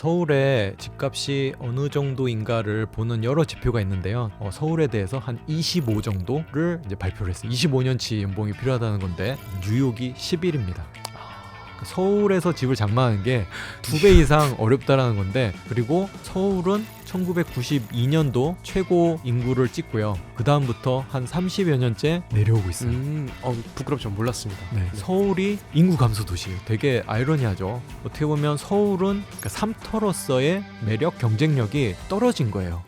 서울의 집값이 어느 정도인가를 보는 여러 지표가 있는데요. 서울에 대해서 한 25 정도를 이제 발표를 했어요. 25년치 연봉이 필요하다는 건데 뉴욕이 11입니다. 서울에서 집을 장만하는 게 2배 이상 어렵다라는 건데, 그리고 서울은 1992년도 최고 인구를 찍고요. 그 다음부터 한 30여 년째 내려오고 있어요. 부끄럽죠. 몰랐습니다. 네, 서울이 인구 감소 도시예요. 되게 아이러니하죠. 어떻게 보면 서울은 그러니까 삼터로서의 매력, 경쟁력이 떨어진 거예요.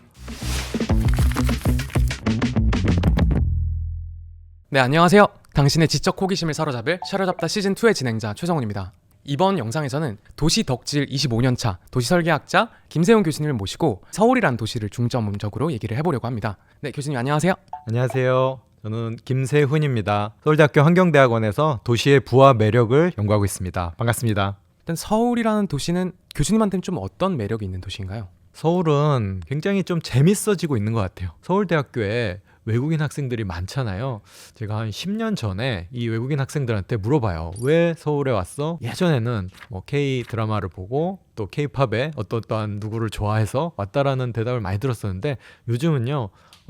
네, 안녕하세요. 당신의 지적 호기심을 사로잡을 샤려잡다 시즌2의 진행자 최성훈입니다. 이번 영상에서는 도시 덕질 25년차 도시설계학자 김세훈 교수님을 모시고 서울이란 도시를 중점적으로 얘기를 해보려고 합니다. 네, 교수님 안녕하세요. 안녕하세요. 저는 김세훈입니다. 서울대학교 환경대학원에서 도시의 부와 매력을 연구하고 있습니다. 반갑습니다. 일단 서울이라는 도시는 교수님한테는 좀 어떤 매력이 있는 도시인가요? 서울은 굉장히 좀 재밌어지고 있는 것 같아요. 서울대학교에 외국인 학생들이 많잖아요. 제가 한 10년 전에 이 외국인 학생들한테 물어봐요. 왜 서울에 왔어? 예전에는 뭐 K 드라마를 보고 또 K-팝에 어떠한 누구를 좋아해서 왔다라는 대답을 많이 들었었는데, 요즘은요,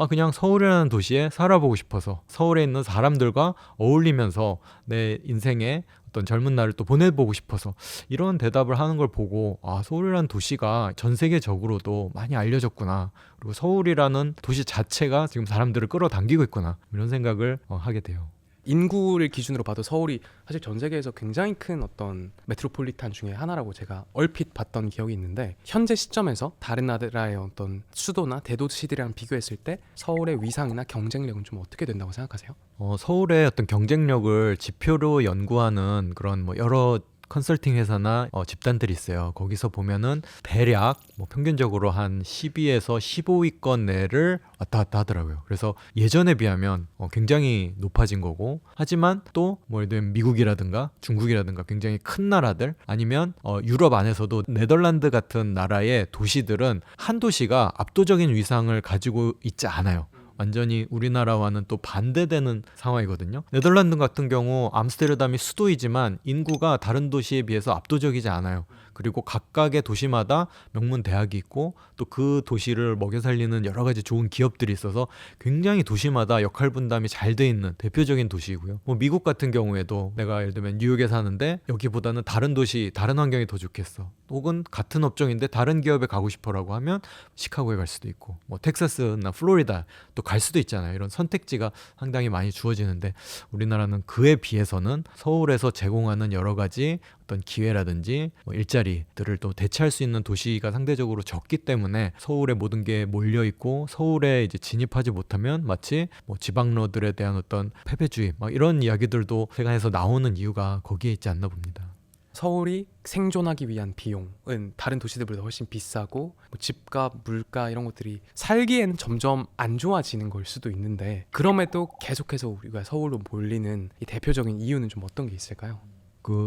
그냥 서울이라는 도시에 살아보고 싶어서 서울에 있는 사람들과 어울리면서 내 인생의 어떤 젊은 날을 또 보내보고 싶어서 이런 대답을 하는 걸 보고, 서울이라는 도시가 전 세계적으로도 많이 알려졌구나, 그리고 서울이라는 도시 자체가 지금 사람들을 끌어당기고 있구나, 이런 생각을 하게 돼요. 인구를 기준으로 봐도 서울이 사실 전 세계에서 굉장히 큰 어떤 메트로폴리탄 중에 하나라고 제가 얼핏 봤던 기억이 있는데, 현재 시점에서 다른 나라의 어떤 수도나 대도시들이랑 비교했을 때 서울의 위상이나 경쟁력은 좀 어떻게 된다고 생각하세요? 서울의 어떤 경쟁력을 지표로 연구하는 그런 여러 컨설팅 회사나 집단들이 있어요. 거기서 보면은 대략 평균적으로 한 12에서 15위권 내를 왔다 갔다 하더라고요. 그래서 예전에 비하면 굉장히 높아진 거고, 하지만 또 예를 들면 미국이라든가 중국이라든가 굉장히 큰 나라들, 아니면 유럽 안에서도 네덜란드 같은 나라의 도시들은 한 도시가 압도적인 위상을 가지고 있지 않아요. 완전히 우리나라와는 또 반대되는 상황이거든요. 네덜란드 같은 경우 암스테르담이 수도이지만 인구가 다른 도시에 비해서 압도적이지 않아요. 그리고 각각의 도시마다 명문 대학이 있고 또 그 도시를 먹여 살리는 여러 가지 좋은 기업들이 있어서 굉장히 도시마다 역할 분담이 잘 돼 있는 대표적인 도시이고요. 미국 같은 경우에도 내가 예를 들면 뉴욕에 사는데 여기보다는 다른 도시, 다른 환경이 더 좋겠어, 혹은 같은 업종인데 다른 기업에 가고 싶어라고 하면 시카고에 갈 수도 있고, 텍사스나 플로리다 또 갈 수도 있잖아요. 이런 선택지가 상당히 많이 주어지는데, 우리나라는 그에 비해서는 서울에서 제공하는 여러 가지 어떤 기회라든지 일자리들을 또 대체할 수 있는 도시가 상대적으로 적기 때문에 서울에 모든 게 몰려 있고, 서울에 이제 진입하지 못하면 마치 지방로들에 대한 어떤 패배주의 이런 이야기들도 세간에서 나오는 이유가 거기에 있지 않나 봅니다. 서울이 생존하기 위한 비용은 다른 도시들보다 훨씬 비싸고, 집값, 물가 이런 것들이 살기에는 점점 안 좋아지는 걸 수도 있는데, 그럼에도 계속해서 우리가 서울로 몰리는 이 대표적인 이유는 좀 어떤 게 있을까요?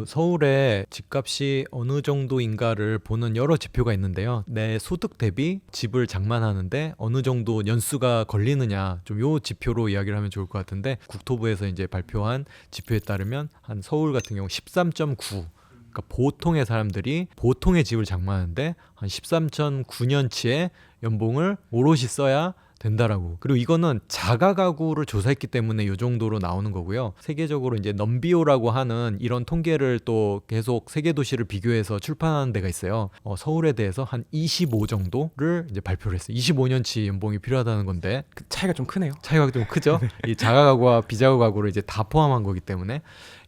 서울의 집값이 어느 정도인가를 보는 여러 지표가 있는데요. 내 소득 대비 집을 장만하는데 어느 정도 연수가 걸리느냐, 좀 요 지표로 이야기를 하면 좋을 것 같은데, 국토부에서 이제 발표한 지표에 따르면 한 서울 같은 경우 13.9, 그러니까 보통의 사람들이 보통의 집을 장만하는데 한 13.9년치의 연봉을 오롯이 써야 된다라고. 그리고 이거는 자가 가구를 조사했기 때문에 이 정도로 나오는 거고요. 세계적으로 이제 넘비오라고 하는 이런 통계를 또 계속 세계 도시를 비교해서 출판하는 데가 있어요. 서울에 대해서 한 25 정도를 이제 발표를 했어요. 25년치 연봉이 필요하다는 건데, 그 차이가 좀 크네요. 차이가 좀 크죠. 이 자가 가구와 비자가 가구를 이제 다 포함한 거기 때문에,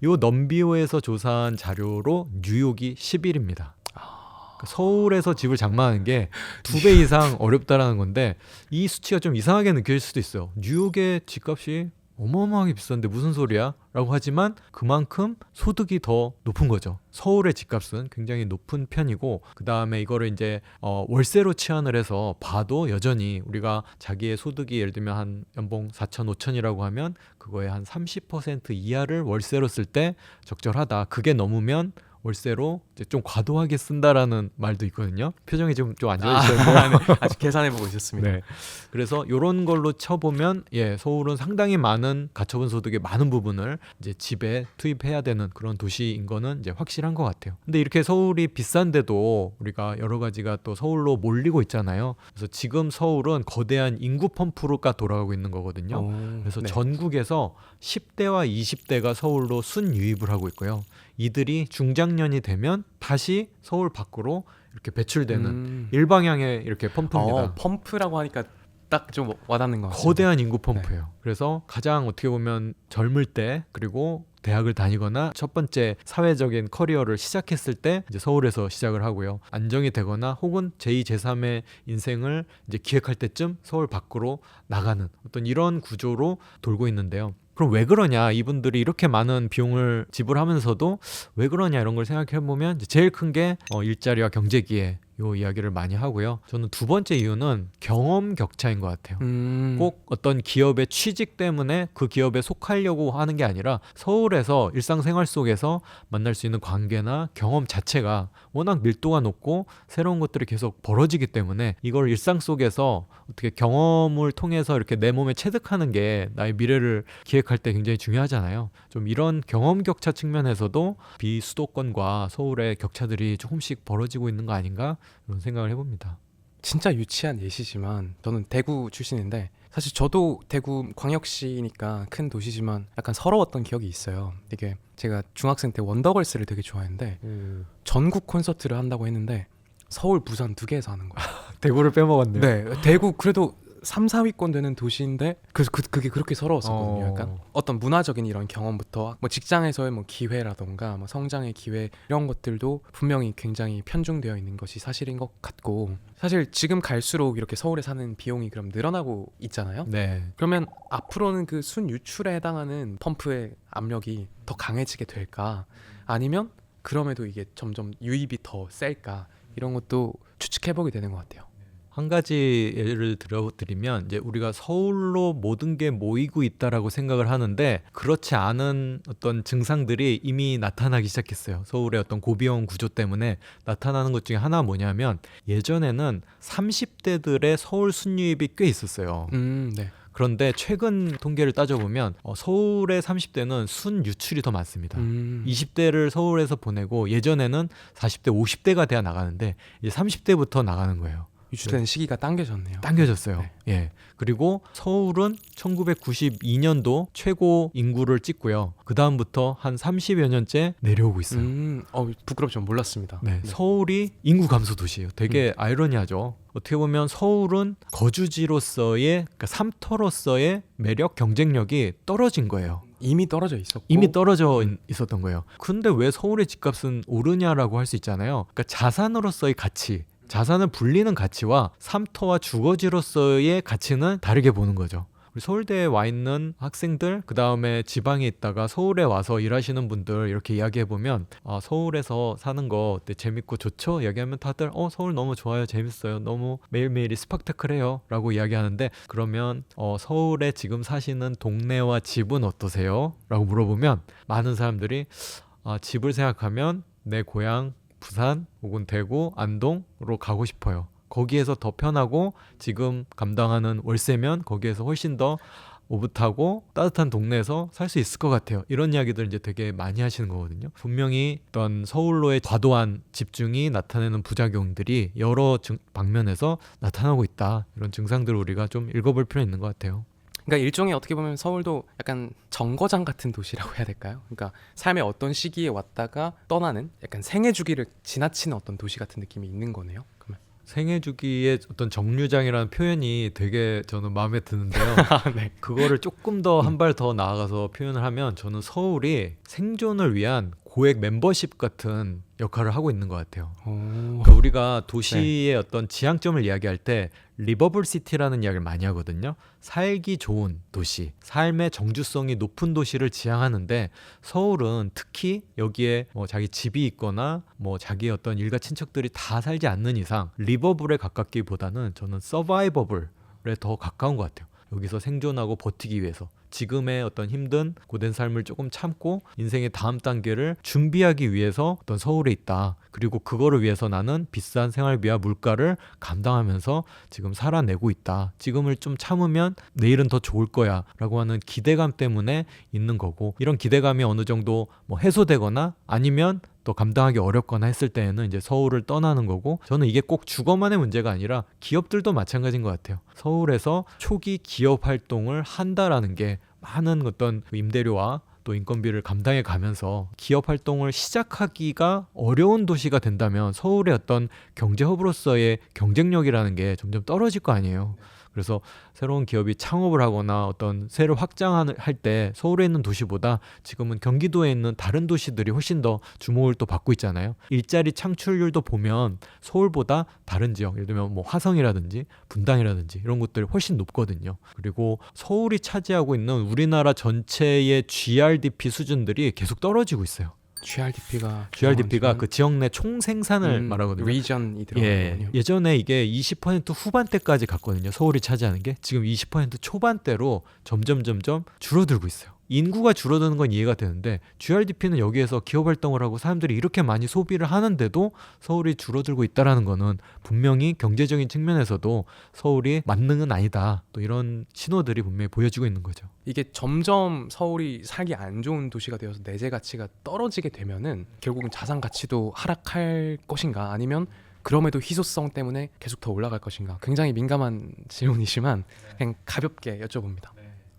요 넘비오에서 조사한 자료로 뉴욕이 11입니다. 서울에서 집을 장만하는 게 2배 이상 어렵다라는 건데, 이 수치가 좀 이상하게 느껴질 수도 있어요. 뉴욕의 집값이 어마어마하게 비싼데 무슨 소리야? 라고 하지만 그만큼 소득이 더 높은 거죠. 서울의 집값은 굉장히 높은 편이고, 그 다음에 이거를 이제 월세로 치환을 해서 봐도 여전히 우리가 자기의 소득이 예를 들면 한 연봉 4천, 5천이라고 하면 그거의 한 30% 이하를 월세로 쓸 때 적절하다. 그게 넘으면 월세로 이제 좀 과도하게 쓴다라는 말도 있거든요. 표정이 좀 안 아, 좋아지셨는데 아직 계산해보고 있었습니다. 네. 그래서 이런 걸로 쳐보면 서울은 상당히 많은 가처분 소득의 많은 부분을 이제 집에 투입해야 되는 그런 도시인 거는 이제 확실한 것 같아요. 근데 이렇게 서울이 비싼데도 우리가 여러 가지가 또 서울로 몰리고 있잖아요. 그래서 지금 서울은 거대한 인구 펌프로가 돌아가고 있는 거거든요. 그래서 네. 전국에서 10대와 20대가 서울로 순유입을 하고 있고요. 이들이 중장년이 되면 다시 서울 밖으로 이렇게 배출되는 일방향의 이렇게 펌프입니다. 펌프라고 하니까 딱 좀 와닿는 것 같아요. 거대한 인구 펌프예요. 그래서 가장 어떻게 보면 젊을 때 그리고 대학을 다니거나 첫 번째 사회적인 커리어를 시작했을 때 이제 서울에서 시작을 하고요. 안정이 되거나 혹은 제2, 제3의 인생을 이제 기획할 때쯤 서울 밖으로 나가는 어떤 이런 구조로 돌고 있는데요. 그럼 왜 그러냐? 이분들이 이렇게 많은 비용을 지불하면서도 왜 그러냐 이런 걸 생각해 보면 제일 큰 게 일자리와 경제 기회 요 이야기를 많이 하고요. 저는 두 번째 이유는 경험 격차인 것 같아요. 꼭 어떤 기업의 취직 때문에 그 기업에 속하려고 하는 게 아니라 서울에서 일상생활 속에서 만날 수 있는 관계나 경험 자체가 워낙 밀도가 높고 새로운 것들이 계속 벌어지기 때문에 이걸 일상 속에서 어떻게 경험을 통해서 이렇게 내 몸에 체득하는 게 나의 미래를 기획할 때 굉장히 중요하잖아요. 좀 이런 경험 격차 측면에서도 비수도권과 서울의 격차들이 조금씩 벌어지고 있는 거 아닌가 이런 생각을 해봅니다. 진짜 유치한 예시지만 저는 대구 출신인데 사실 저도 대구 광역시니까 큰 도시지만 약간 서러웠던 기억이 있어요. 이게 제가 중학생 때 원더걸스를 되게 좋아했는데 전국 콘서트를 한다고 했는데 서울, 부산 두 개에서 하는 거예요. 대구를 빼먹었네요. 네, 대구 그래도 3, 4위권 되는 도시인데 그래서 그게 그렇게 서러웠었거든요. 약간 어떤 문화적인 이런 경험부터 뭐 직장에서의 뭐 기회라던가 뭐 성장의 기회 이런 것들도 분명히 굉장히 편중되어 있는 것이 사실인 것 같고 사실 지금 갈수록 이렇게 서울에 사는 비용이 그럼 늘어나고 있잖아요. 네. 그러면 앞으로는 그 순유출에 해당하는 펌프의 압력이 더 강해지게 될까? 아니면 그럼에도 이게 점점 유입이 더 셀까? 이런 것도 추측해보게 되는 것 같아요. 한 가지 예를 들어드리면 이제 우리가 서울로 모든 게 모이고 있다라고 생각을 하는데 그렇지 않은 어떤 증상들이 이미 나타나기 시작했어요. 서울의 어떤 고비용 구조 때문에 나타나는 것 중에 하나 뭐냐면 예전에는 30대들의 서울 순유입이 꽤 있었어요. 네. 그런데 최근 통계를 따져보면 서울의 30대는 순유출이 더 많습니다. 20대를 서울에서 보내고 예전에는 40대, 50대가 돼야 나가는데 이제 30대부터 나가는 거예요. 유출되는 시기가 당겨졌네요. 당겨졌어요. 네. 예. 그리고 서울은 1992년도 최고 인구를 찍고요. 그 다음부터 한 30여 년째 내려오고 있어요. 부끄럽지만 몰랐습니다. 네. 서울이 인구 감소 도시예요. 되게 아이러니하죠. 어떻게 보면 서울은 거주지로서의 그러니까 삼터로서의 매력, 경쟁력이 떨어진 거예요. 이미 떨어져 있었고 이미 떨어져 있었던 거예요. 근데 왜 서울의 집값은 오르냐라고 할 수 있잖아요. 그러니까 자산으로서의 가치, 자산을 불리는 가치와 삼터와 주거지로서의 가치는 다르게 보는 거죠. 우리 서울대에 와 있는 학생들, 그 다음에 지방에 있다가 서울에 와서 일하시는 분들 이렇게 이야기해보면 서울에서 사는 거 어때? 재밌고 좋죠? 이야기하면 다들 서울 너무 좋아요, 재밌어요, 너무 매일매일이 스펙타클해요 라고 이야기하는데 그러면 서울에 지금 사시는 동네와 집은 어떠세요? 라고 물어보면 많은 사람들이 집을 생각하면 내 고향 부산 혹은 대구, 안동으로 가고 싶어요. 거기에서 더 편하고 지금 감당하는 월세면 거기에서 훨씬 더 오붓하고 따뜻한 동네에서 살 수 있을 것 같아요. 이런 이야기들 이제 되게 많이 하시는 거거든요. 분명히 어떤 서울로의 과도한 집중이 나타내는 부작용들이 여러 방면에서 나타나고 있다. 이런 증상들을 우리가 좀 읽어볼 필요 있는 것 같아요. 그러니까 일종의 어떻게 보면 서울도 약간 정거장 같은 도시라고 해야 될까요? 그러니까 삶의 어떤 시기에 왔다가 떠나는 약간 생애 주기를 지나치는 어떤 도시 같은 느낌이 있는 거네요. 그러면 생애 주기의 어떤 정류장이라는 표현이 되게 저는 마음에 드는데요. 네. 그거를 조금 더 한 발 더 나아가서 표현을 하면 저는 서울이 생존을 위한 고액 멤버십 같은 역할을 하고 있는 것 같아요. 그러니까 우리가 도시의 어떤 지향점을 이야기할 때 리버블 시티라는 이야기를 많이 하거든요. 살기 좋은 도시, 삶의 정주성이 높은 도시를 지향하는데 서울은 특히 여기에 자기 집이 있거나 자기 어떤 일가 친척들이 다 살지 않는 이상 리버블에 가깝기보다는 저는 서바이버블에 더 가까운 것 같아요. 여기서 생존하고 버티기 위해서 지금의 어떤 힘든 고된 삶을 조금 참고 인생의 다음 단계를 준비하기 위해서 어떤 서울에 있다. 그리고 그거를 위해서 나는 비싼 생활비와 물가를 감당하면서 지금 살아내고 있다. 지금을 좀 참으면 내일은 더 좋을 거야 라고 하는 기대감 때문에 있는 거고, 이런 기대감이 어느 정도 뭐 해소되거나 아니면 또 감당하기 어렵거나 했을 때에는 이제 서울을 떠나는 거고, 저는 이게 꼭 주거만의 문제가 아니라 기업들도 마찬가지인 것 같아요. 서울에서 초기 기업 활동을 한다라는 게 많은 어떤 임대료와 또 인건비를 감당해 가면서 기업 활동을 시작하기가 어려운 도시가 된다면 서울의 어떤 경제 허브로서의 경쟁력이라는 게 점점 떨어질 거 아니에요. 그래서 새로운 기업이 창업을 하거나 어떤 새로 확장할 때 서울에 있는 도시보다 지금은 경기도에 있는 다른 도시들이 훨씬 더 주목을 또 받고 있잖아요. 일자리 창출률도 보면 서울보다 다른 지역, 예를 들면 뭐 화성이라든지 분당이라든지 이런 곳들이 훨씬 높거든요. 그리고 서울이 차지하고 있는 우리나라 전체의 GRDP 수준들이 계속 떨어지고 있어요. GRDP가 그 지역 내 총 생산을 말하거든요. 리전이 들어가거든요. 예전에 이게 20% 후반대까지 갔거든요. 서울이 차지하는 게 지금 20% 초반대로 점점 줄어들고 있어요. 인구가 줄어드는 건 이해가 되는데 GRDP는 여기에서 기업 활동을 하고 사람들이 이렇게 많이 소비를 하는데도 서울이 줄어들고 있다라는 거는 분명히 경제적인 측면에서도 서울이 만능은 아니다. 또 이런 신호들이 분명히 보여지고 있는 거죠. 이게 점점 서울이 살기 안 좋은 도시가 되어서 내재 가치가 떨어지게 되면은 결국은 자산 가치도 하락할 것인가, 아니면 그럼에도 희소성 때문에 계속 더 올라갈 것인가. 굉장히 민감한 질문이지만 그냥 가볍게 여쭤봅니다.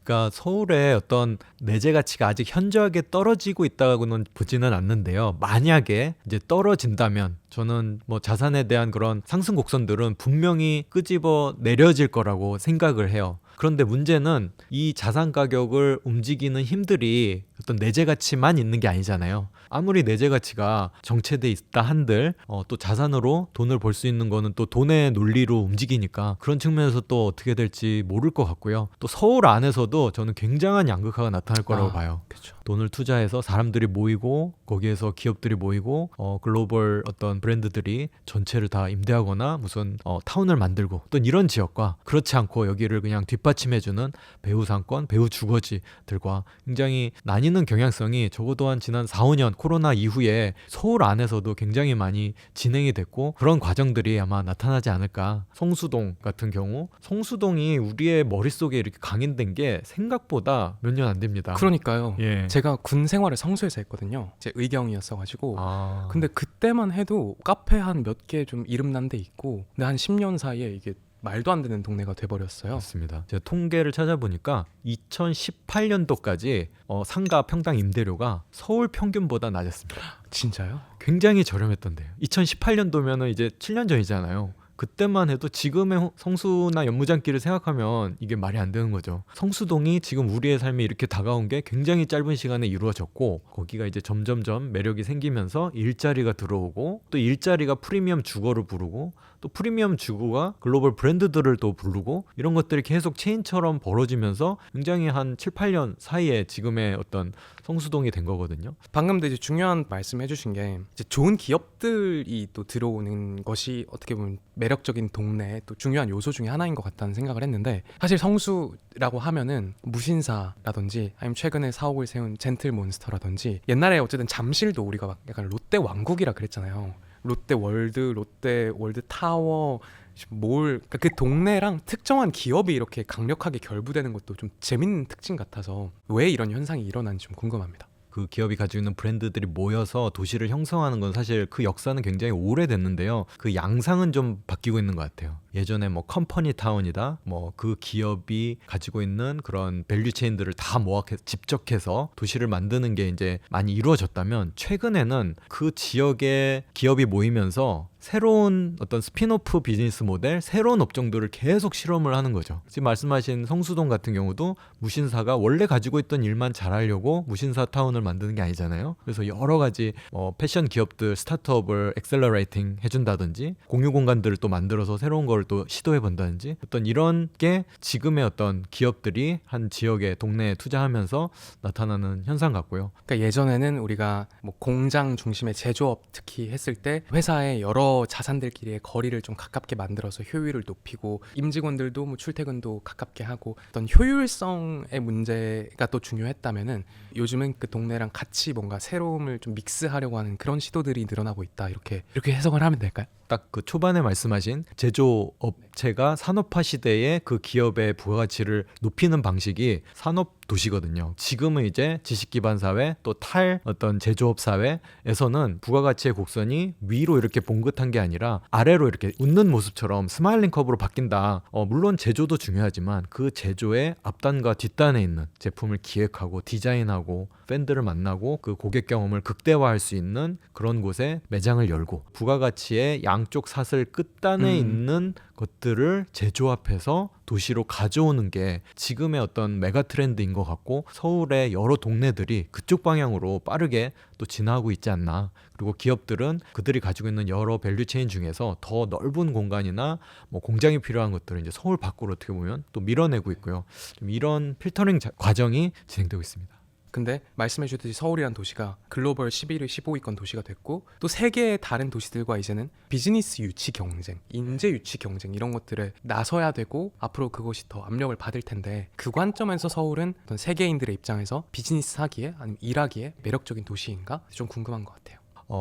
그러니까 서울의 어떤 내재 가치가 아직 현저하게 떨어지고 있다고는 보지는 않는데요. 만약에 이제 떨어진다면 저는 뭐 자산에 대한 그런 상승 곡선들은 분명히 끄집어 내려질 거라고 생각을 해요. 그런데 문제는 이 자산 가격을 움직이는 힘들이 어떤 내재 가치만 있는 게 아니잖아요. 아무리 내재 가치가 정체돼 있다 한들 또 자산으로 돈을 벌 수 있는 거는 또 돈의 논리로 움직이니까 그런 측면에서 또 어떻게 될지 모를 것 같고요. 또 서울 안에서도 저는 굉장한 양극화가 나타날 거라고 봐요. 그쵸. 돈을 투자해서 사람들이 모이고 거기에서 기업들이 모이고 글로벌 어떤 브랜드들이 전체를 다 임대하거나 무슨 타운을 만들고 또 이런 지역과 그렇지 않고 여기를 그냥 뒷받침해주는 배후 상권, 배후 주거지들과 굉장히 나뉘는 경향성이 적어도 한 지난 4, 5년 코로나 이후에 서울 안에서도 굉장히 많이 진행이 됐고 그런 과정들이 아마 나타나지 않을까. 성수동 같은 경우 성수동이 우리의 머릿속에 이렇게 강인된 게 생각보다 몇 년 안 됩니다. 그러니까요. 예. 제가 군 생활을 성수에서 했거든요. 제 의경이었어가지고 아. 근데 그때만 해도 카페 한 몇 개 좀 이름난 데 있고, 근데 한 10년 사이에 이게 말도 안 되는 동네가 돼버렸어요. 맞습니다. 제가 통계를 찾아보니까 2018년도까지 상가 평당 임대료가 서울 평균보다 낮았습니다. 진짜요? 굉장히 저렴했던데요. 2018년도면은 이제 7년 전이잖아요. 그때만 해도 지금의 성수나 연무장길을 생각하면 이게 말이 안 되는 거죠. 성수동이 지금 우리의 삶에 이렇게 다가온 게 굉장히 짧은 시간에 이루어졌고 거기가 이제 점점점 매력이 생기면서 일자리가 들어오고 또 일자리가 프리미엄 주거를 부르고 또 프리미엄 주거가 글로벌 브랜드들을 또 부르고 이런 것들이 계속 체인처럼 벌어지면서 굉장히 한 7, 8년 사이에 지금의 어떤 성수동이 된 거거든요. 방금도 이제 중요한 말씀 해주신 게 이제 좋은 기업들이 또 들어오는 것이 어떻게 보면 매력적인 동네의 또 중요한 요소 중에 하나인 것 같다는 생각을 했는데, 사실 성수라고 하면은 무신사라든지 아니면 최근에 사옥을 세운 젠틀몬스터라든지 옛날에 어쨌든 잠실도 우리가 막 약간 롯데 왕국이라 그랬잖아요. 롯데월드, 롯데월드타워, 몰, 그러니까 그 동네랑 특정한 기업이 이렇게 강력하게 결부되는 것도 좀 재밌는 특징 같아서 왜 이런 현상이 일어나는지 좀 궁금합니다. 그 기업이 가지고 있는 브랜드들이 모여서 도시를 형성하는 건 사실 그 역사는 굉장히 오래됐는데요. 그 양상은 좀 바뀌고 있는 것 같아요. 예전에 뭐 컴퍼니 타운이다, 뭐 그 기업이 가지고 있는 그런 밸류 체인들을 다 집적해서 도시를 만드는 게 이제 많이 이루어졌다면 최근에는 그 지역의 기업이 모이면서 새로운 어떤 스핀오프 비즈니스 모델, 새로운 업종들을 계속 실험을 하는 거죠. 지금 말씀하신 성수동 같은 경우도 무신사가 원래 가지고 있던 일만 잘하려고 무신사 타운을 만드는 게 아니잖아요. 그래서 여러 가지 패션 기업들 스타트업을 엑셀러레이팅 해준다든지 공유 공간들을 또 만들어서 새로운 걸 또 시도해 본다든지 어떤 이런 게 지금의 어떤 기업들이 한 지역의 동네에 투자하면서 나타나는 현상 같고요. 그러니까 예전에는 우리가 뭐 공장 중심의 제조업 특히 했을 때 회사에 여러 여러 자산들끼리의 거리를 좀 가깝게 만들어서 효율을 높이고 임직원들도 뭐 출퇴근도 가깝게 하고 어떤 효율성의 문제가 또 중요했다면은 요즘은 그 동네랑 같이 뭔가 새로움을 좀 믹스하려고 하는 그런 시도들이 늘어나고 있다. 이렇게 해석을 하면 될까요? 딱 그 초반에 말씀하신 제조업체가 산업화 시대에 그 기업의 부가가치를 높이는 방식이 산업 도시거든요. 지금은 이제 지식 기반 사회 또 탈 어떤 제조업 사회에서는 부가가치의 곡선이 위로 이렇게 봉긋한 게 아니라 아래로 이렇게 웃는 모습처럼 스마일링 커브로 바뀐다. 물론 제조도 중요하지만 그 제조의 앞단과 뒷단에 있는 제품을 기획하고 디자인하고 팬들을 만나고 그 고객 경험을 극대화할 수 있는 그런 곳에 매장을 열고 부가가치의 양쪽 사슬 끝단에 있는 것들을 재조합해서 도시로 가져오는 게 지금의 어떤 메가 트렌드인 것 같고 서울의 여러 동네들이 그쪽 방향으로 빠르게 또 진화하고 있지 않나. 그리고 기업들은 그들이 가지고 있는 여러 밸류체인 중에서 더 넓은 공간이나 뭐 공장이 필요한 것들을 이제 서울 밖으로 어떻게 보면 또 밀어내고 있고요. 좀 이런 필터링 과정이 진행되고 있습니다. 근데 말씀해 주듯이 서울이란 도시가 글로벌 11위 15위권 도시가 됐고 또 세계의 다른 도시들과 이제는 비즈니스 유치 경쟁, 인재 유치 경쟁 이런 것들에 나서야 되고 앞으로 그것이 더 압력을 받을 텐데 그 관점에서 서울은 어떤 세계인들의 입장에서 비즈니스 하기에 아니면 일하기에 매력적인 도시인가 좀 궁금한 것 같아요.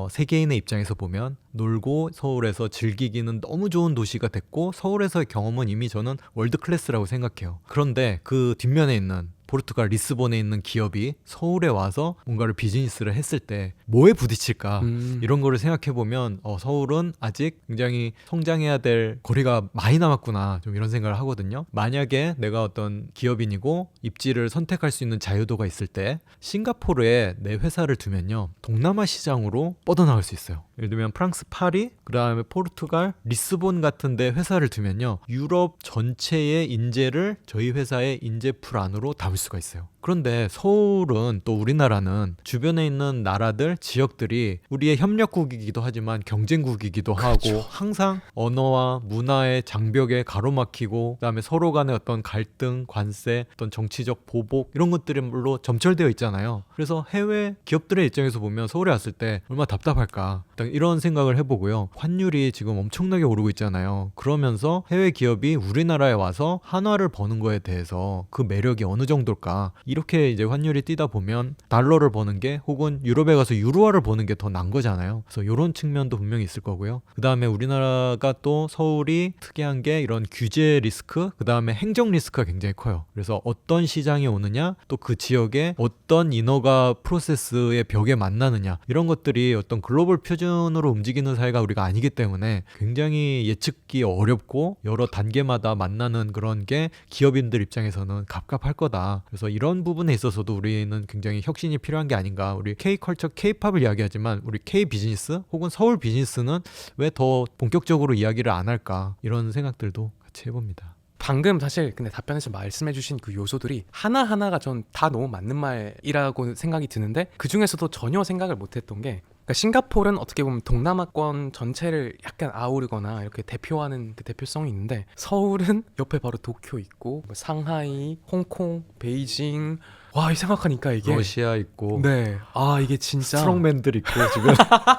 세계인의 입장에서 보면 놀고 서울에서 즐기기는 너무 좋은 도시가 됐고 서울에서의 경험은 이미 저는 월드 클래스라고 생각해요. 그런데 그 뒷면에 있는 포르투갈 리스본에 있는 기업이 서울에 와서 뭔가를 비즈니스를 했을 때 뭐에 부딪힐까 이런 거를 생각해 보면 서울은 아직 굉장히 성장해야 될 거리가 많이 남았구나 좀 이런 생각을 하거든요. 만약에 내가 어떤 기업인이고 입지를 선택할 수 있는 자유도가 있을 때 싱가포르에 내 회사를 두면요 동남아 시장으로 뻗어나갈 수 있어요. 예를 들면 프랑스 파리, 그 다음에 포르투갈, 리스본 같은 데 회사를 두면요 유럽 전체의 인재를 저희 회사의 인재풀 안으로 담을 수가 있어요. 그런데 서울은 또 우리나라는 주변에 있는 나라들, 지역들이 우리의 협력국이기도 하지만 경쟁국이기도 하고 항상 언어와 문화의 장벽에 가로막히고 그다음에 서로 간의 어떤 갈등, 관세, 어떤 정치적 보복 이런 것들로 점철되어 있잖아요. 그래서 해외 기업들의 입장에서 보면 서울에 왔을 때 얼마나 답답할까 이런 생각을 해보고요. 환율이 지금 엄청나게 오르고 있잖아요. 그러면서 해외 기업이 우리나라에 와서 한화를 버는 거에 대해서 그 매력이 어느 정도일까 이렇게 이제 환율이 뛰다 보면 달러를 버는 게 혹은 유럽에 가서 유로화를 버는 게 더 난 거잖아요. 그래서 이런 측면도 분명히 있을 거고요. 그 다음에 우리나라가 또 서울이 특이한 게 이런 규제 리스크, 그 다음에 행정 리스크가 굉장히 커요. 그래서 어떤 시장이 오느냐, 또 그 지역에 어떤 인허가 프로세스의 벽에 만나느냐 이런 것들이 어떤 글로벌 표준으로 움직이는 사회가 우리가 아니기 때문에 굉장히 예측기 어렵고 여러 단계마다 만나는 그런 게 기업인들 입장에서는 갑갑할 거다. 그래서 이런 부분에 있어서도 우리는 굉장히 혁신이 필요한 게 아닌가. 우리 K컬처, K팝을 이야기하지만 우리 K비즈니스 혹은 서울 비즈니스는 왜 더 본격적으로 이야기를 안 할까 이런 생각들도 같이 해봅니다. 방금 사실 근데 답변에서 말씀해주신 그 요소들이 하나하나가 전 다 너무 맞는 말이라고 생각이 드는데 그 중에서도 전혀 생각을 못했던 게 그러니까 싱가포르는 어떻게 보면 동남아권 전체를 약간 아우르거나 이렇게 대표하는 그 대표성이 있는데 서울은 옆에 바로 도쿄 있고 뭐 상하이, 홍콩, 베이징 와 이 생각하니까 이게 러시아 있고 네. 아 이게 진짜 스트롱맨들 있고 지금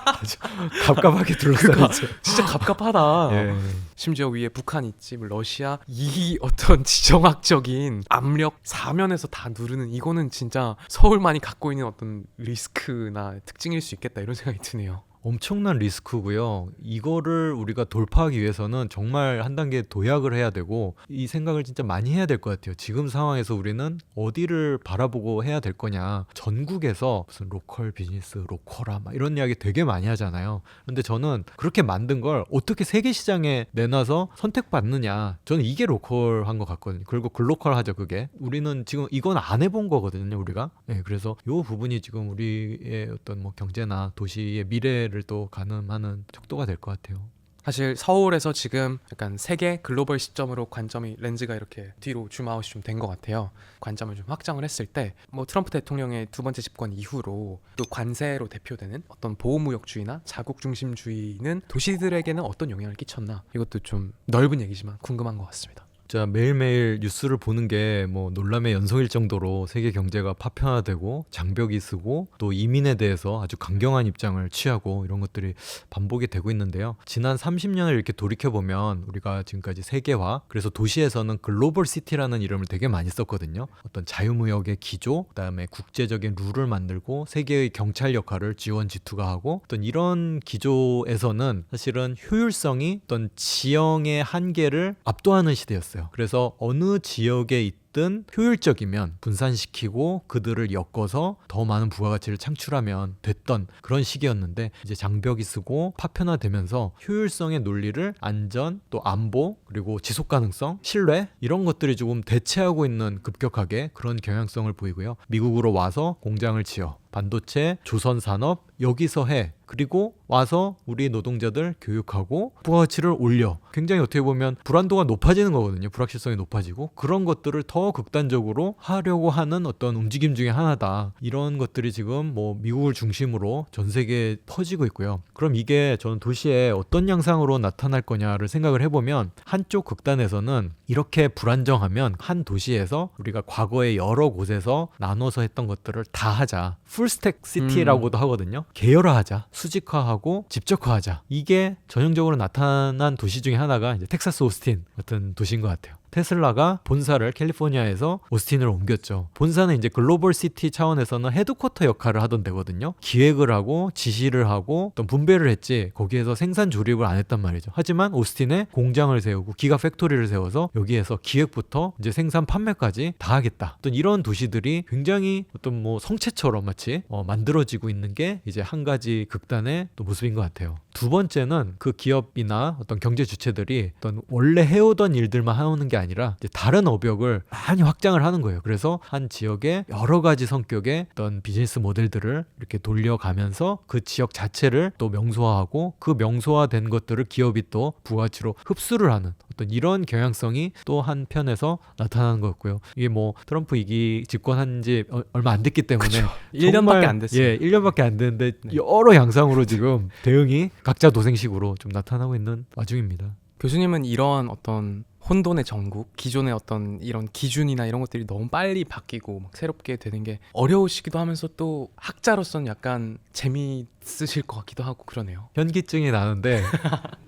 아주 갑갑하게 둘러싸여 있죠. 진짜 갑갑하다. 예. 심지어 위에 북한 있지, 뭐 러시아 이 어떤 지정학적인 압력 사면에서 다 누르는 이거는 진짜 서울만이 갖고 있는 어떤 리스크나 특징일 수 있겠다 이런 생각이 드네요. 엄청난 리스크고요. 이거를 우리가 돌파하기 위해서는 정말 한 단계 도약을 해야 되고 이 생각을 진짜 많이 해야 될 것 같아요. 지금 상황에서 우리는 어디를 바라보고 해야 될 거냐. 전국에서 무슨 로컬 비즈니스, 로컬화 막 이런 이야기 되게 많이 하잖아요. 그런데 저는 그렇게 만든 걸 어떻게 세계 시장에 내놔서 선택받느냐. 저는 이게 로컬한 것 같거든요. 그리고 글로컬하죠 그게. 우리는 지금 이건 안 해본 거거든요 우리가. 네, 그래서 이 부분이 지금 우리의 어떤 뭐 경제나 도시의 미래를 또 가늠하는 척도가 될 것 같아요. 사실 서울에서 지금 약간 세계 글로벌 시점으로 관점이 렌즈가 이렇게 뒤로 줌아웃이 좀 된 것 같아요. 관점을 좀 확장을 했을 때 뭐 트럼프 대통령의 두 번째 집권 이후로 또 관세로 대표되는 어떤 보호무역주의나 자국중심주의는 도시들에게는 어떤 영향을 끼쳤나 이것도 좀 넓은 얘기지만 궁금한 것 같습니다. 자, 매일매일 뉴스를 보는 게 뭐 놀람의 연속일 정도로 세계 경제가 파편화되고 장벽이 쓰고 또 이민에 대해서 아주 강경한 입장을 취하고 이런 것들이 반복이 되고 있는데요. 지난 30년을 이렇게 돌이켜보면 우리가 지금까지 세계화, 그래서 도시에서는 글로벌 시티라는 이름을 되게 많이 썼거든요. 어떤 자유무역의 기조, 그다음에 국제적인 룰을 만들고 세계의 경찰 역할을 G1, G2가 하고 어떤 이런 기조에서는 사실은 효율성이 어떤 지형의 한계를 압도하는 시대였어요. 그래서 어느 지역에 있든 효율적이면 분산시키고 그들을 엮어서 더 많은 부가가치를 창출하면 됐던 그런 시기였는데 이제 장벽이 쓰고 파편화되면서 효율성의 논리를 안전, 또 안보, 그리고 지속가능성, 신뢰 이런 것들이 조금 대체하고 있는 급격하게 그런 경향성을 보이고요. 미국으로 와서 공장을 지어 반도체, 조선산업 여기서 해. 그리고 와서 우리 노동자들 교육하고 부가가치를 올려. 굉장히 어떻게 보면 불안도가 높아지는 거거든요. 불확실성이 높아지고 그런 것들을 더 극단적으로 하려고 하는 어떤 움직임 중에 하나다. 이런 것들이 지금 뭐 미국을 중심으로 전 세계에 퍼지고 있고요. 그럼 이게 저는 도시에 어떤 양상으로 나타날 거냐를 생각을 해보면 한쪽 극단에서는 이렇게 불안정하면 한 도시에서 우리가 과거에 여러 곳에서 나눠서 했던 것들을 다 하자. 풀스택 시티라고도 하거든요. 계열화하자. 수직화하고 집적화하자. 이게 전형적으로 나타난 도시 중에 하나가 이제 텍사스 오스틴 같은 도시인 것 같아요. 테슬라가 본사를 캘리포니아에서 오스틴으로 옮겼죠. 본사는 이제 글로벌 시티 차원에서는 헤드쿼터 역할을 하던 데거든요. 기획을 하고 지시를 하고 어떤 분배를 했지 거기에서 생산 조립을 안 했단 말이죠. 하지만 오스틴에 공장을 세우고 기가 팩토리를 세워서 여기에서 기획부터 이제 생산 판매까지 다 하겠다. 어떤 이런 도시들이 굉장히 어떤 뭐 성체처럼 마치 만들어지고 있는 게 이제 한 가지 극단의 또 모습인 것 같아요. 두 번째는 그 기업이나 어떤 경제 주체들이 어떤 원래 해오던 일들만 하는 게 아니라 이제 다른 업역을 많이 확장을 하는 거예요. 그래서 한 지역에 여러 가지 성격의 어떤 비즈니스 모델들을 이렇게 돌려가면서 그 지역 자체를 또 명소화하고 그 명소화된 것들을 기업이 또 부가치로 흡수를 하는 어떤 이런 경향성이 또 한편에서 나타나는 거였고요. 이게 뭐 트럼프 이기 집권한 지 얼마 안 됐기 때문에 1년밖에 안 됐어요. 예, 1년밖에 안 됐는데 여러 양상으로 지금 대응이 각자 도생식으로 좀 나타나고 있는 와중입니다. 교수님은 이런 어떤 혼돈의 전국, 기존의 어떤 이런 기준이나 이런 것들이 너무 빨리 바뀌고 막 새롭게 되는 게 어려우시기도 하면서 또 학자로서는 약간 재미있으실 것 같기도 하고 그러네요. 현기증이 나는데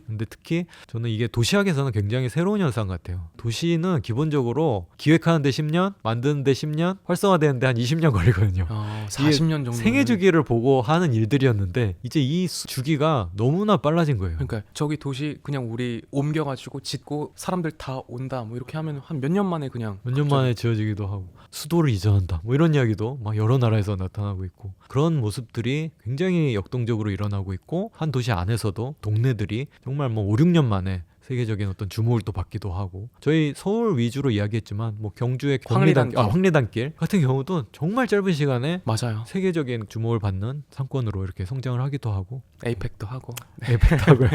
근데 특히 저는 이게 도시학에서는 굉장히 새로운 현상 같아요. 도시는 기본적으로 기획하는데 10년, 만드는데 10년, 활성화되는데 한 20년 걸리거든요. 40년 정도. 생애 주기를 보고 하는 일들이었는데 이제 이 주기가 너무나 빨라진 거예요. 그러니까 저기 도시 그냥 우리 옮겨가지고 짓고 사람들 다 온다 뭐 이렇게 하면 한 몇 년 만에 그냥 몇 년 만에 지어지기도 하고 수도를 이전한다 뭐 이런 이야기도 막 여러 나라에서 나타나고 있고 그런 모습들이 굉장히 역동적으로 일어나고 있고 한 도시 안에서도 동네들이 정말 뭐 5, 6년 만에 세계적인 어떤 주목을 또 받기도 하고 저희 서울 위주로 이야기했지만 뭐 경주의 황리단길 같은 경우도 정말 짧은 시간에 맞아요. 세계적인 주목을 받는 상권으로 이렇게 성장을 하기도 하고 에이펙도 하고 에이펙하고요.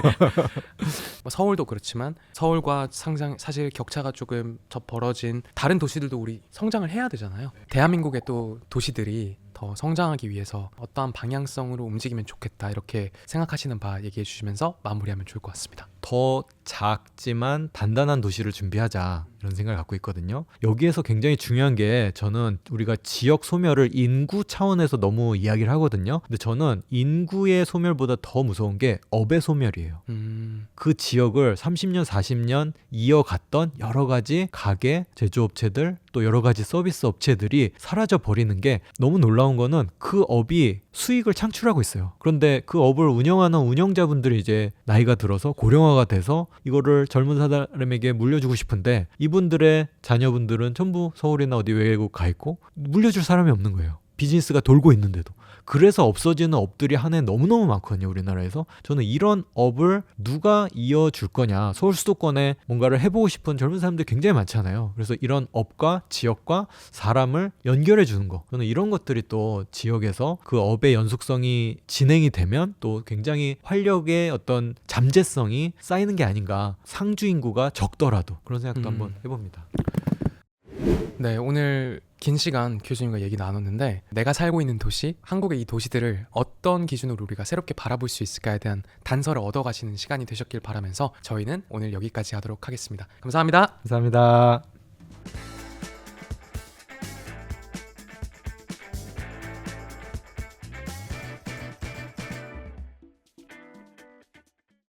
뭐 서울도 그렇지만 서울과 상상 사실 격차가 조금 더 벌어진 다른 도시들도 우리 성장을 해야 되잖아요. 대한민국의 또 도시들이 더 성장하기 위해서 어떠한 방향성으로 움직이면 좋겠다 이렇게 생각하시는 바 얘기해 주시면서 마무리하면 좋을 것 같습니다. 더 작지만 단단한 도시를 준비하자 이런 생각을 갖고 있거든요. 여기에서 굉장히 중요한 게 저는 우리가 지역 소멸을 인구 차원에서 너무 이야기를 하거든요. 근데 저는 인구의 소멸보다 더 무서운 게 업의 소멸이에요. 그 지역을 30년, 40년 이어갔던 여러 가지 가게, 제조업체들 또 여러 가지 서비스 업체들이 사라져 버리는 게 너무 놀라운 거는 그 업이 수익을 창출하고 있어요. 그런데 그 업을 운영하는 운영자분들이 이제 나이가 들어서 고령화가 돼서 이거를 젊은 사람에게 물려주고 싶은데 이분들의 자녀분들은 전부 서울이나 어디 외국 가 있고 물려줄 사람이 없는 거예요. 비즈니스가 돌고 있는데도. 그래서 없어지는 업들이 한 해 너무너무 많거든요. 우리나라에서. 저는 이런 업을 누가 이어줄 거냐. 서울 수도권에 뭔가를 해보고 싶은 젊은 사람들 굉장히 많잖아요. 그래서 이런 업과 지역과 사람을 연결해 주는 거. 저는 이런 것들이 또 지역에서 그 업의 연속성이 진행이 되면 또 굉장히 활력의 어떤 잠재성이 쌓이는 게 아닌가. 상주 인구가 적더라도 그런 생각도 한번 해봅니다. 네, 오늘 긴 시간 교수님과 얘기 나눴는데 내가 살고 있는 도시, 한국의 이 도시들을 어떤 기준으로 우리가 새롭게 바라볼 수 있을까에 대한 단서를 얻어가시는 시간이 되셨길 바라면서 저희는 오늘 여기까지 하도록 하겠습니다. 감사합니다. 감사합니다.